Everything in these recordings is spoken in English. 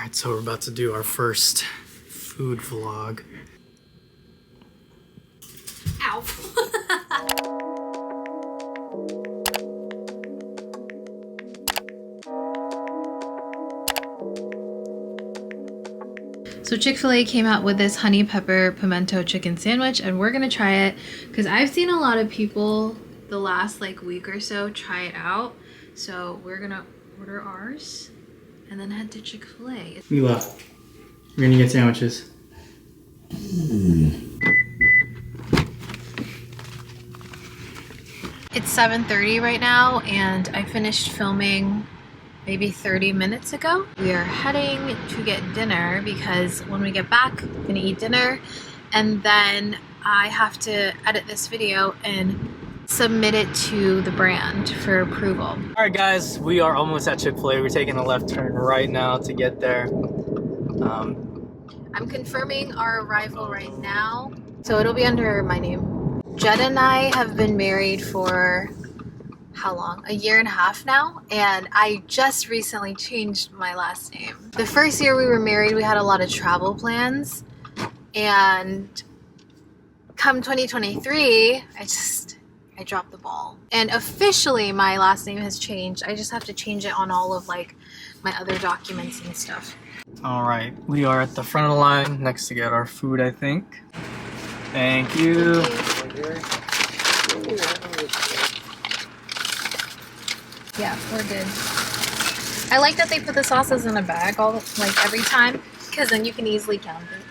Alright, so we're about to do our first food vlog. Ow. So Chick-fil-A came out with this honey pepper pimento chicken sandwich, and we're gonna try it because I've seen a lot of people the last like week or so try it out. So we're gonna order ours and then head to Chick-fil-A. Mila, we're gonna get sandwiches. It's 7:30 right now, and I finished filming maybe 30 minutes ago. We are heading to get dinner because when we get back, I'm gonna eat dinner, and then I have to edit this video and submit it to the brand for approval. Alright guys, we are almost at Chick-fil-A. We're taking a left turn right now to get there. I'm confirming our arrival right now, so it'll be under my name. Jed and I have been married for how long? A year and a half now, and I just recently changed my last name. The first year we were married, we had a lot of travel plans, and come 2023, I dropped the ball. And officially my last name has changed. I just have to change it on all of like my other documents and stuff. Alright, we are at the front of the line next to get our food, I think. Thank you. Thank you. Yeah, we're good. I like that they put the sauces in a bag like every time, because then you can easily count it.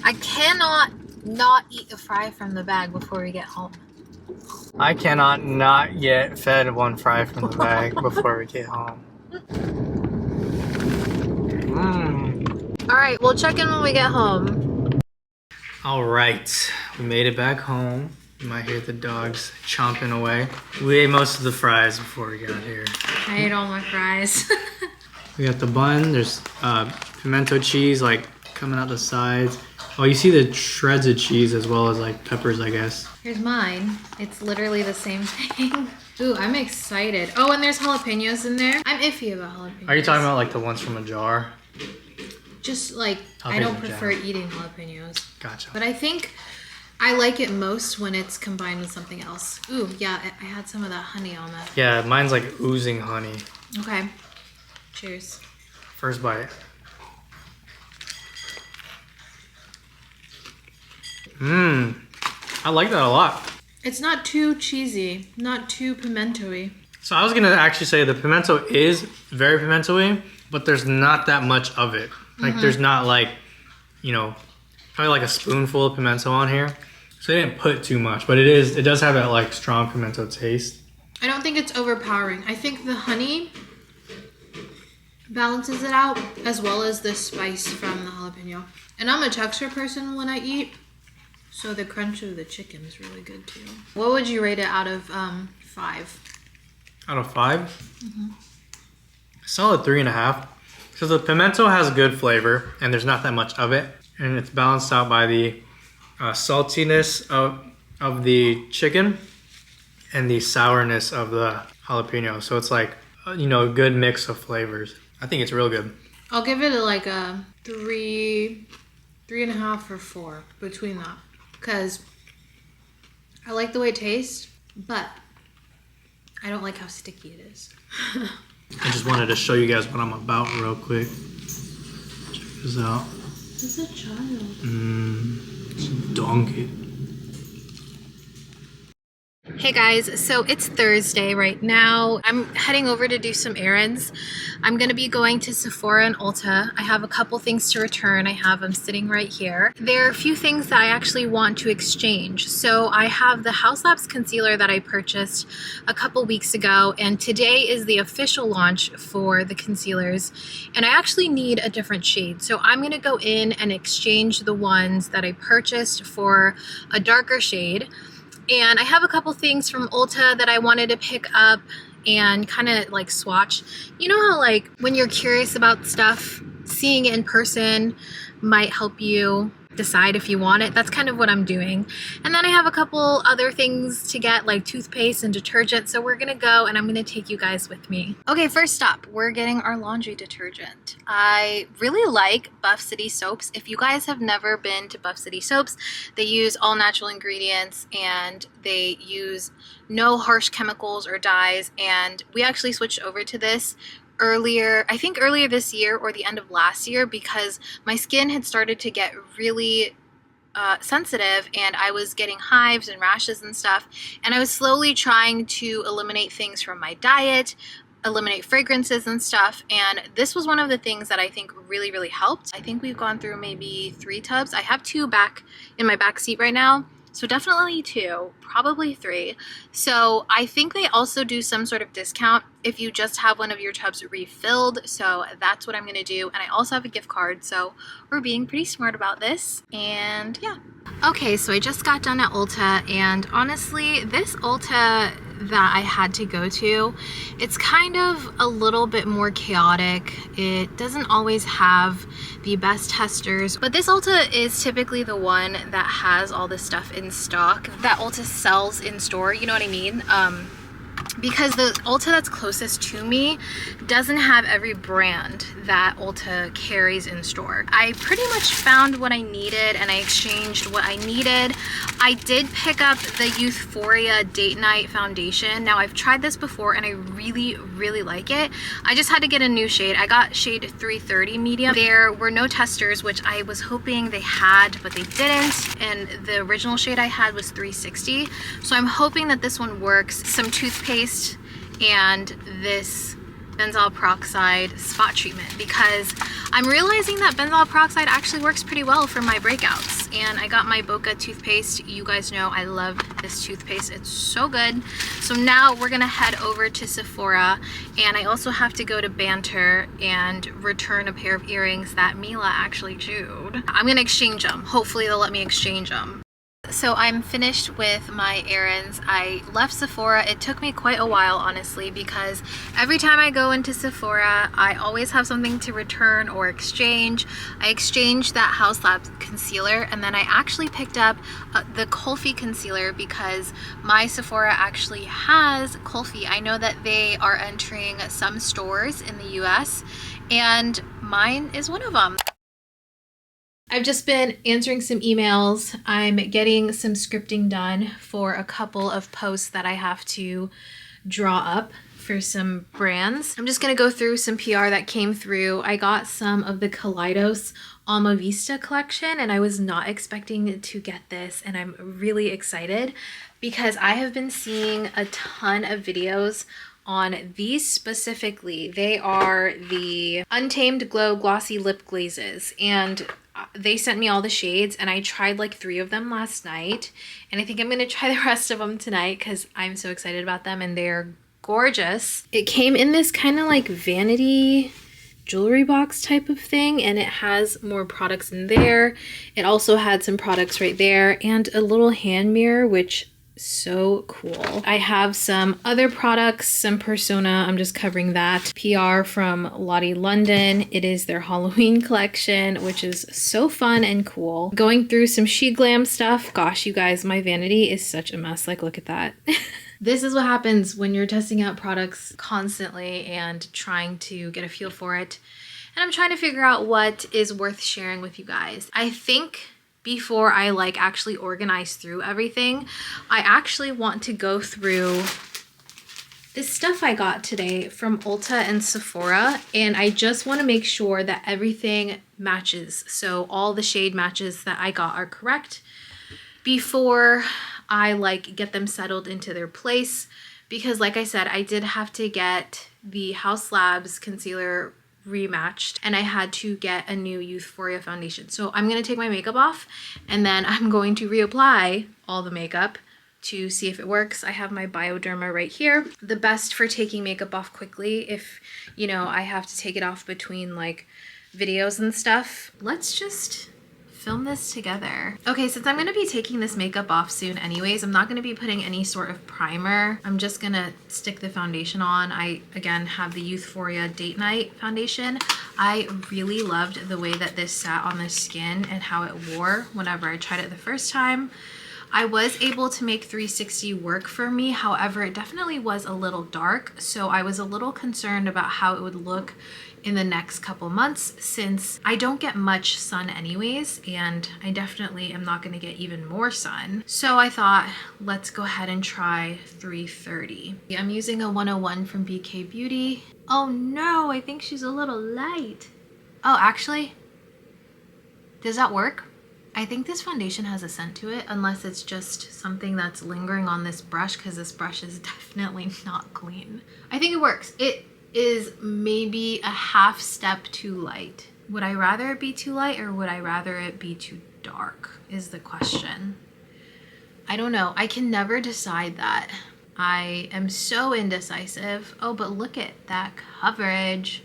I cannot not eat a fry from the bag before we get home. I cannot not get fed one fry from the bag before we get home. Alright, we'll check in when we get home. Alright, we made it back home. You might hear the dogs chomping away. We ate most of the fries before we got here. I ate all my fries. We got the bun. There's pimento cheese like coming out the sides. Oh, you see the shreds of cheese as well as like peppers, I guess. Here's mine. It's literally the same thing. Ooh, I'm excited. Oh, and there's jalapenos in there. I'm iffy about jalapenos. Are you talking about like the ones from a jar? Just like, I don't prefer eating jalapenos. Gotcha. But I think I like it most when it's combined with something else. Ooh, yeah, I had some of that honey on that. Yeah, mine's like oozing honey. Okay. Cheers. First bite. I like that a lot. It's not too cheesy, not too pimento-y. So I was gonna actually say the pimento is very pimento-y, but there's not that much of it. Like there's not like, you know, probably like a spoonful of pimento on here. So they didn't put too much, but it does have that like strong pimento taste. I don't think it's overpowering. I think the honey balances it out as well as the spice from the jalapeno. And I'm a texture person when I eat, so the crunch of the chicken is really good too. What would you rate it out of 5? Out of 5? Solid 3.5. Because the pimento has good flavor and there's not that much of it. And it's balanced out by the saltiness of the chicken and the sourness of the jalapeno. So it's like, you know, a good mix of flavors. I think it's real good. I'll give it like a 3.5 or 4 between that. Because I like the way it tastes, but I don't like how sticky it is. I just wanted to show you guys what I'm about real quick. Check this out. It's a child. It's a donkey. Hey guys, so it's Thursday right now. I'm heading over to do some errands. I'm gonna be going to Sephora and Ulta. I have a couple things to return. I have them sitting right here. There are a few things that I actually want to exchange. So I have the House Labs concealer that I purchased a couple weeks ago, and today is the official launch for the concealers, and I actually need a different shade. So I'm gonna go in and exchange the ones that I purchased for a darker shade. And I have a couple things from Ulta that I wanted to pick up and kind of like swatch. You know how like when you're curious about stuff, seeing it in person might help you decide if you want it. That's kind of what I'm doing. And then I have a couple other things to get, like toothpaste and detergent. So we're gonna go and I'm gonna take you guys with me. Okay, first stop, we're getting our laundry detergent. I really like Buff City soaps. If you guys have never been to Buff City soaps, they use all natural ingredients and they use no harsh chemicals or dyes. And we actually switched over to this I think earlier this year or the end of last year, because my skin had started to get really sensitive and I was getting hives and rashes and stuff, and I was slowly trying to eliminate things from my diet, eliminate fragrances and stuff, and this was one of the things that I think really helped. I think we've gone through maybe 3 tubs. I have 2 back in my back seat right now, so definitely 2, probably 3. So I think they also do some sort of discount if you just have one of your tubs refilled. So that's what I'm gonna do. And I also have a gift card. So we're being pretty smart about this. And yeah. Okay, so I just got done at Ulta, and honestly, this Ulta that I had to go to, it's kind of a little bit more chaotic. It doesn't always have the best testers, but this Ulta is typically the one that has all this stuff in stock that Ulta sells in store, you know what I mean? Because the Ulta that's closest to me doesn't have every brand that Ulta carries in store. I pretty much found what I needed and I exchanged what I needed. I did pick up the Euphoria Date Night Foundation. Now I've tried this before and I really like it. I just had to get a new shade. I got shade 330 medium. There were no testers, which I was hoping they had, but they didn't. And the original shade I had was 360. So I'm hoping that this one works. Some toothpaste and this benzoyl peroxide spot treatment, because I'm realizing that benzoyl peroxide actually works pretty well for my breakouts. And I got my Boca toothpaste. You guys know I love this toothpaste. It's so good. So now we're gonna head over to Sephora, and I also have to go to Banter and return a pair of earrings that Mila actually chewed. I'm gonna exchange them. Hopefully they'll let me exchange them. So I'm finished with my errands. I left Sephora. It took me quite a while, honestly, because every time I go into Sephora, I always have something to return or exchange. I exchanged that House Labs concealer, and then I actually picked up the Kulfi concealer because my Sephora actually has Kulfi. I know that they are entering some stores in the US, and mine is one of them. I've just been answering some emails. I'm getting some scripting done for a couple of posts that I have to draw up for some brands. I'm just gonna go through some PR that came through. I got some of the Kaleidos Alma Vista collection, and I was not expecting to get this, and I'm really excited because I have been seeing a ton of videos on these specifically. They are the Untamed Glow Glossy Lip Glazes, and they sent me all the shades, and I tried like 3 of them last night, and I think I'm gonna try the rest of them tonight because I'm so excited about them and they're gorgeous. It came in this kind of like vanity jewelry box type of thing, and it has more products in there. It also had some products right there and a little hand mirror, which so cool. I have some other products, some Persona, I'm just covering that. PR from Lottie London. It is their Halloween collection, which is so fun and cool. Going through some She Glam stuff. Gosh, you guys, my vanity is such a mess. Like, look at that. This is what happens when you're testing out products constantly and trying to get a feel for it. And I'm trying to figure out what is worth sharing with you guys. I think before I like actually organize through everything, I actually want to go through this stuff I got today from Ulta and Sephora, and I just want to make sure that everything matches. So all the shade matches that I got are correct before I like get them settled into their place, because like I said, I did have to get the House Labs concealer rematched, and I had to get a new Euphoria foundation. So I'm going to take my makeup off, and then I'm going to reapply all the makeup to see if it works. I have my Bioderma right here. The best for taking makeup off quickly if, you know, I have to take it off between like videos and stuff. Let's just film this together. Okay, since I'm gonna be taking this makeup off soon anyways, I'm not gonna be putting any sort of primer. I'm just gonna stick the foundation on. I, again, have the Youthforia Date Night foundation. I really loved the way that this sat on the skin and how it wore whenever I tried it the first time. I was able to make 360 work for me. However, it definitely was a little dark. So I was a little concerned about how it would look in the next couple months since I don't get much sun anyways, and I definitely am not gonna get even more sun. So I thought, let's go ahead and try 330. I'm using a 101 from BK Beauty. Oh no, I think she's a little light. Oh, actually, does that work? I think this foundation has a scent to it, unless it's just something that's lingering on this brush, because this brush is definitely not clean. I think it works. It is maybe a half step too light. Would I rather it be too light or would I rather it be too dark is the question. I don't know. I can never decide that. I am so indecisive. Oh, but look at that coverage.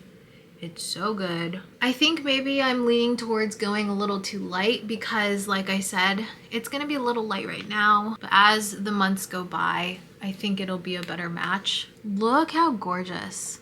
It's so good. I think maybe I'm leaning towards going a little too light because, like I said, it's gonna be a little light right now, but as the months go by, I think it'll be a better match. Look how gorgeous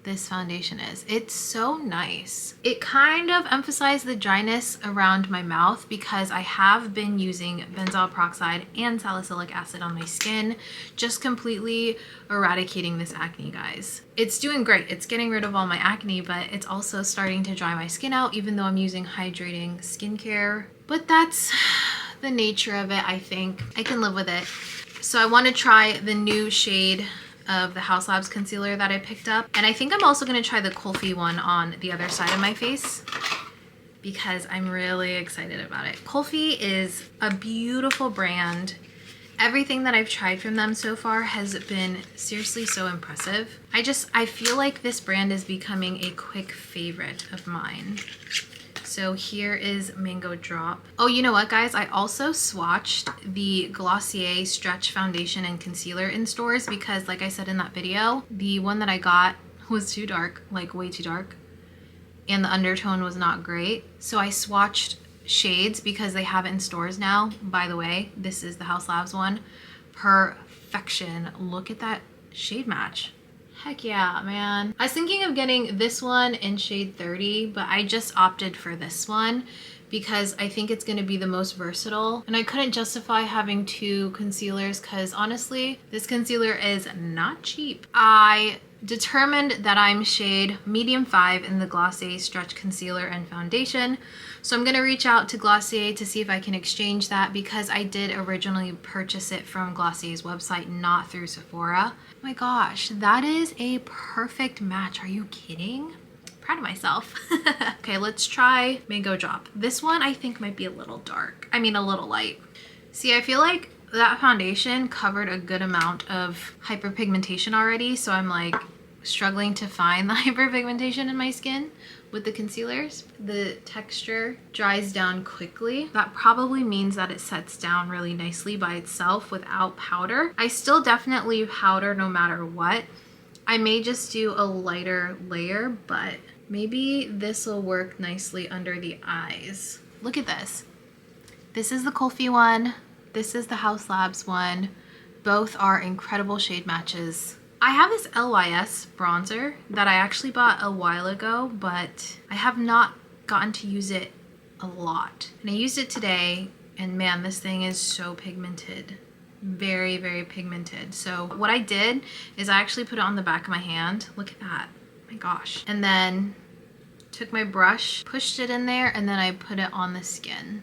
this foundation is. It's so nice. It kind of emphasized the dryness around my mouth because I have been using benzoyl peroxide and salicylic acid on my skin, just completely eradicating this acne, guys. It's doing great. It's getting rid of all my acne, but it's also starting to dry my skin out even though I'm using hydrating skincare. But that's the nature of it, I think. I can live with it. So I want to try the new shade of the House Labs concealer that I picked up. And I think I'm also gonna try the Kulfi one on the other side of my face because I'm really excited about it. Kulfi is a beautiful brand. Everything that I've tried from them so far has been seriously so impressive. I feel like this brand is becoming a quick favorite of mine. So here is Mango Drop. Oh, you know what, guys? I also swatched the Glossier Stretch Foundation and Concealer in stores because, like I said in that video, the one that I got was too dark, like way too dark, and the undertone was not great. So I swatched shades because they have it in stores now. By the way, this is the House Labs one. Perfection. Look at that shade match. Heck yeah, man. I was thinking of getting this one in shade 30, but I just opted for this one because I think it's gonna be the most versatile. And I couldn't justify having two concealers because honestly, this concealer is not cheap. I determined that I'm shade medium 5 in the Glossier Stretch Concealer and Foundation. So I'm gonna reach out to Glossier to see if I can exchange that because I did originally purchase it from Glossier's website, not through Sephora. Oh my gosh, that is a perfect match. Are you kidding? Proud of myself. Okay, let's try Mango Drop. This one I think might be a little dark. I mean, a little light. See, I feel like that foundation covered a good amount of hyperpigmentation already, so I'm like struggling to find the hyperpigmentation in my skin with the concealers. The texture dries down quickly. That probably means that it sets down really nicely by itself without powder. I still definitely powder no matter what. I may just do a lighter layer, but maybe this will work nicely under the eyes. Look at this. This is the Kulfi one. This is the House Labs one. Both are incredible shade matches. I have this LYS bronzer that I actually bought a while ago, but I have not gotten to use it a lot. And I used it today, and man, this thing is so pigmented. Very, very pigmented. So what I did is I actually put it on the back of my hand. Look at that. Oh my gosh. And then took my brush, pushed it in there, and then I put it on the skin.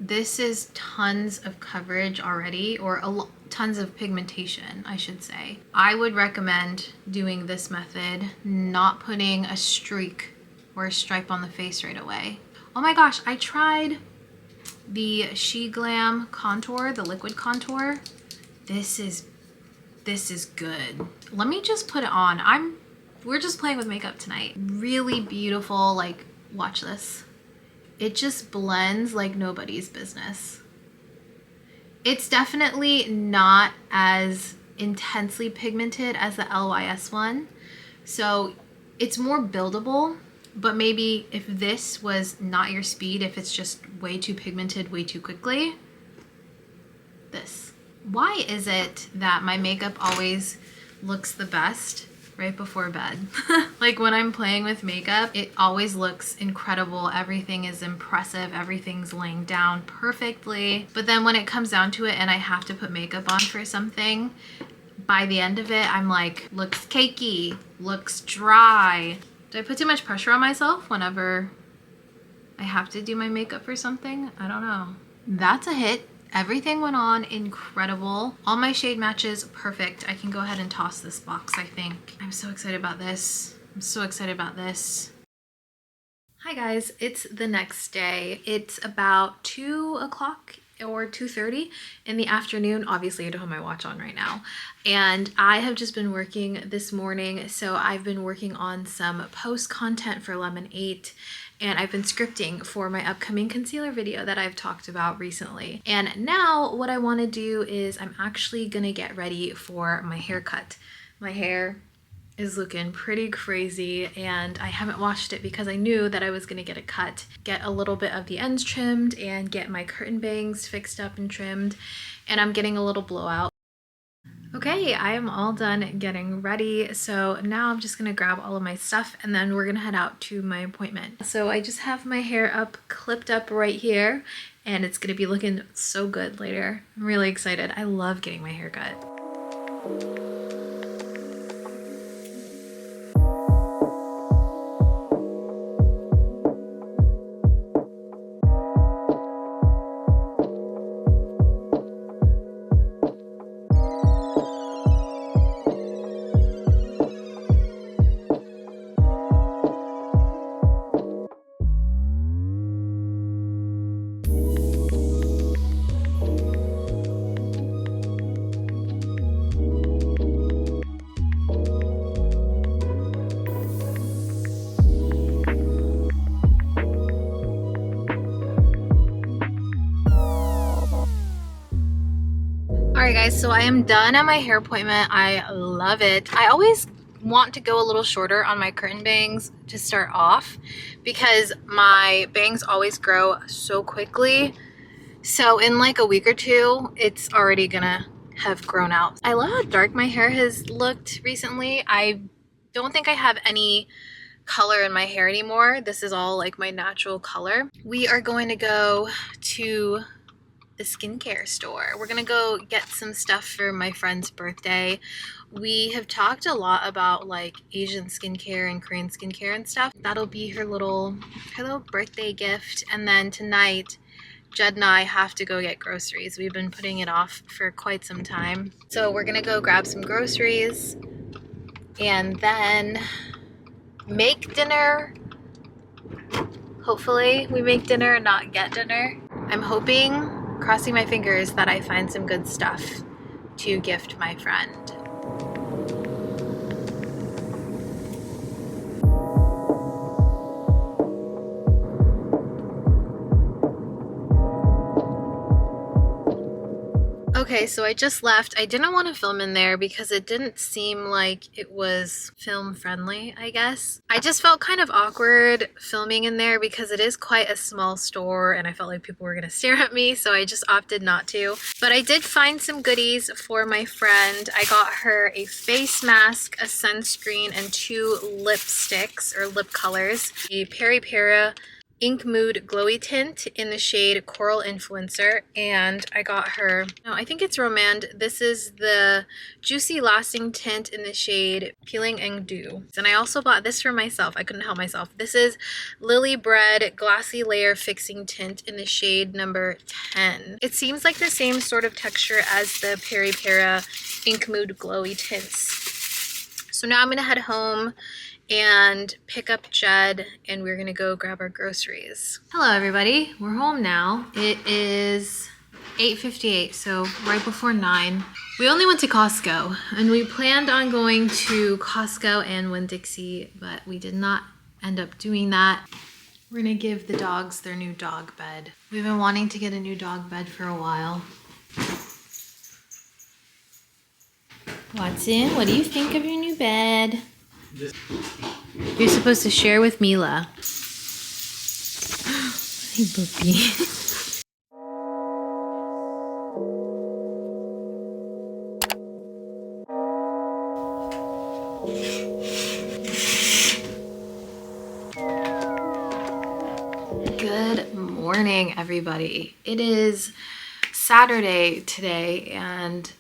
This is tons of coverage already, or tons of pigmentation, I should say. I would recommend doing this method, not putting a streak or a stripe on the face right away. Oh my gosh, I tried the She Glam contour, the liquid contour. This is good. Let me just put it on. We're just playing with makeup tonight. Really beautiful, like, watch this. It just blends like nobody's business. It's definitely not as intensely pigmented as the LYS one. So it's more buildable, But maybe if this was not your speed, if it's just way too pigmented way too quickly, this. Why is it that my makeup always looks the best right before bed? Like when I'm playing with makeup, it always looks incredible. Everything is impressive. Everything's laying down perfectly. But then when it comes down to it and I have to put makeup on for something, by the end of it, I'm like, looks cakey, looks dry. Do I put too much pressure on myself whenever I have to do my makeup for something? I don't know. That's a hit. Everything went on incredible. All my shade matches perfect. I can go ahead and toss this box, I think. I'm so excited about this. I'm so excited about this. Hi guys, it's the next day. It's about 2 o'clock or 2:30 in the afternoon. Obviously I don't have my watch on right now. And I have just been working this morning. So I've been working on some post content for Lemon 8. And I've been scripting for my upcoming concealer video that I've talked about recently. And now what I want to do is I'm actually gonna get ready for my haircut. My hair is looking pretty crazy and I haven't washed it because I knew that I was gonna get a cut, get a little bit of the ends trimmed and get my curtain bangs fixed up and trimmed. And I'm getting a little blowout. Okay, I am all done getting ready. So now I'm just gonna grab all of my stuff and then we're gonna head out to my appointment. So I just have my hair up, clipped up right here, and it's gonna be looking so good later. I'm really excited. I love getting my hair cut. Alright guys, so I am done at my hair appointment. I love it. I always want to go a little shorter on my curtain bangs to start off because my bangs always grow so quickly. So in like a week or two, it's already gonna have grown out. I love how dark my hair has looked recently. I don't think I have any color in my hair anymore. This is all like my natural color. We are going to go to the skincare store. We're gonna go get some stuff for my friend's birthday. We have talked a lot about like Asian skincare and Korean skincare and stuff. That'll be her little birthday gift. And then tonight, Jed and I have to go get groceries. We've been putting it off for quite some time. So we're gonna go grab some groceries and then make dinner. Hopefully we make dinner and not get dinner. I'm hoping, crossing my fingers, that I find some good stuff to gift my friend. Okay, so I just left. I didn't want to film in there because it didn't seem like it was film friendly, I guess. I just felt kind of awkward filming in there because it is quite a small store and I felt like people were going to stare at me, so I just opted not to. But I did find some goodies for my friend. I got her a face mask, a sunscreen, and 2 lipsticks or lip colors. A Peri Peri Ink Mood Glowy Tint in the shade Coral Influencer, and I got her, no, I think it's Romand. This is the Juicy Lasting Tint in the shade Peeling and Dew. And I also bought this for myself. I couldn't help myself. This is Lily Bread Glassy Layer Fixing Tint in the shade number 10. It seems like the same sort of texture as the Peri Peri Ink Mood Glowy Tints. So now I'm gonna head home and pick up Jed and we're gonna go grab our groceries. Hello everybody, we're home now. It is 8:58, so right before 9. We only went to Costco and we planned on going to Costco and Winn-Dixie, but we did not end up doing that. We're gonna give the dogs their new dog bed. We've been wanting to get a new dog bed for a while. Watson, what do you think of your new bed? You're supposed to share with Mila. Hey, puppy. Good morning, everybody. It is Saturday today, and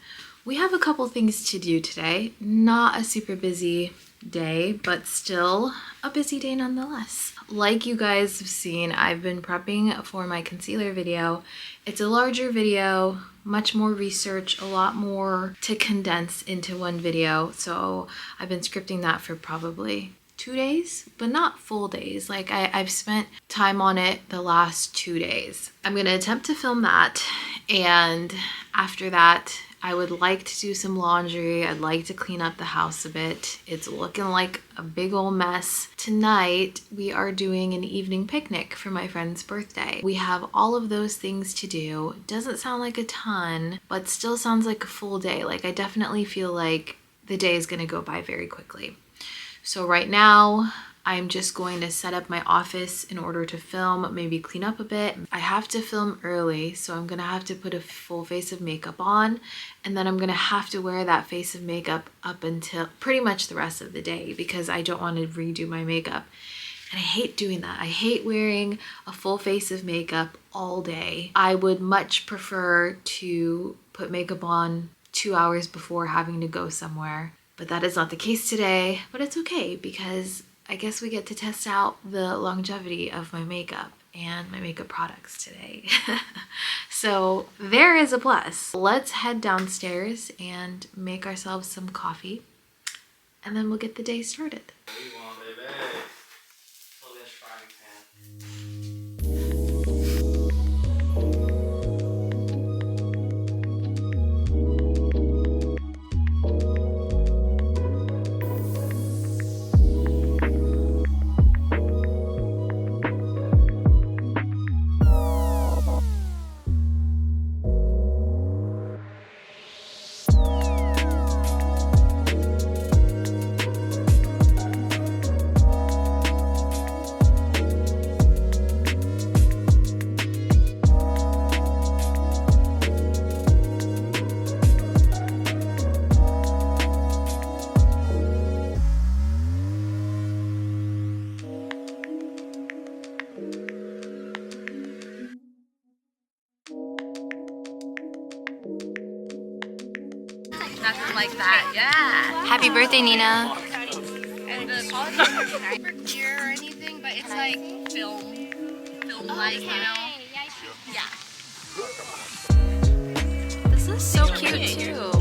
we have a couple things to do today. Not a super busy day, but still a busy day nonetheless. Like you guys have seen, I've been prepping for my concealer video. It's a larger video, much more research, a lot more to condense into one video. So I've been scripting that for probably 2 days, but not full days. Like I've spent time on it the last 2 days. I'm gonna attempt to film that, and after that I would like to do some laundry. I'd like to clean up the house a bit. It's looking like a big old mess. Tonight we are doing an evening picnic for my friend's birthday. We have all of those things to do. Doesn't sound like a ton, but still sounds like a full day. Like I definitely feel like the day is gonna go by very quickly. So right now, I'm just going to set up my office in order to film, maybe clean up a bit. I have to film early, so I'm gonna have to put a full face of makeup on, and then I'm gonna have to wear that face of makeup up until pretty much the rest of the day because I don't want to redo my makeup. And I hate doing that. I hate wearing a full face of makeup all day. I would much prefer to put makeup on 2 hours before having to go somewhere. But that is not the case today, but it's okay because I guess we get to test out the longevity of my makeup and my makeup products today. So there is a plus. Let's head downstairs and make ourselves some coffee, and then we'll get the day started. What do you want, baby? Fill this frying pan. Nothing like that, yeah. Happy birthday, Nina. And the quality is not for clear or anything, but it's like film-like, you know? Yeah. This is so cute too.